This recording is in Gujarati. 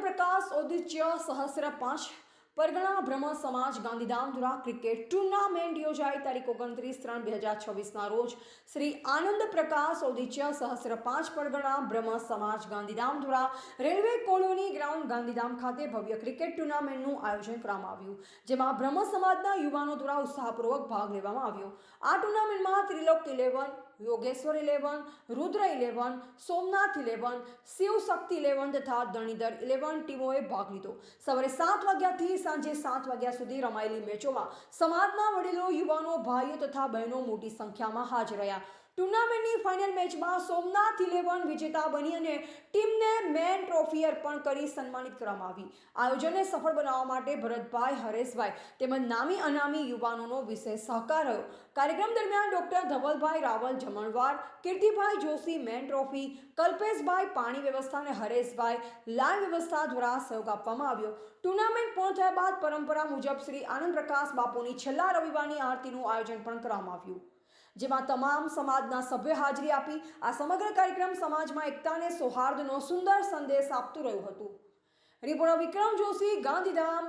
પ્રકાશ ઔદિત્ય સહસ્ર 5 પરગણા બ્રહ્મ સમાજ ગાંધીધામ દ્વારા ક્રિકેટ ટુર્નામેન્ટ યોજાઈ તારીખ 29/3/2026 રોજ શ્રી આનંદ પ્રકાશ ઔદિત્ય સહસ્ર 5 પરગણા બ્રહ્મ સમાજ ગાંધીધામ દ્વારા રેલવે કોલોની ગ્રાઉન્ડ ગાંધીધામ ખાતે ભવ્ય ક્રિકેટ ટુર્નામેન્ટનું આયોજન કરવામાં આવ્યું, જેમાં બ્રહ્મ સમાજના યુવાનો દ્વારા ઉત્સાહપૂર્વક ભાગ લેવામાં આવ્યો। આ ટુર્નામેન્ટમાં ત્રિલોક 11, યોગેશ્વર 11, રુદ્ર 11, સોમનાથ 11, શિવશક્તિ 11 તથા ધણીધર 11 ટીમોએ ભાગ લીધો। સવારે 7 વાગ્યાથી સાંજે 7 વાગ્યા સુધી રમાયેલી મેચોમાં સમાજના વડીલો, યુવાનો, ભાઈઓ તથા બહેનો મોટી સંખ્યામાં હાજર રહ્યા। ટુર્નામેન્ટની ફાઇનલ મેચમાં સોમનાથ 11 વિજેતા બની અને ટીમને મેન ટ્રોફી અર્પણ કરી સન્માનિત કરવામાં આવી। આયોજનને સફળ બનાવવા માટે ભરતભાઈ, હરેશભાઈ તેમજ નામી અનામી યુવાનોનો વિશેષ સહકાર રહ્યો। કાર્યક્રમ દરમિયાન ડોક્ટર ધવલભાઈ રાવલ જમણવાર, કીર્તિભાઈ જોશી મેન ટ્રોફી, કલ્પેશભાઈ પાણી વ્યવસ્થા અને હરેશભાઈ લાઈવ વ્યવસ્થા દ્વારા સહયોગ આપવામાં આવ્યો। ટુર્નામેન્ટ પૂર્ણ થયા બાદ પરંપરા મુજબ શ્રી આનંદ પ્રકાશ બાપુની છેલ્લા રવિવારની આરતીનું આયોજન પણ કરવામાં આવ્યું, જેમાં તમામ સમાજના સભ્યોએ હાજરી આપી। આ સમગ્ર કાર્યક્રમ સમાજમાં એકતા અને સૌહાર્દનો સુંદર સંદેશ આપતું રહ્યું હતું। રિપોર્ટર વિક્રમ જોશી, ગાંધીધામ।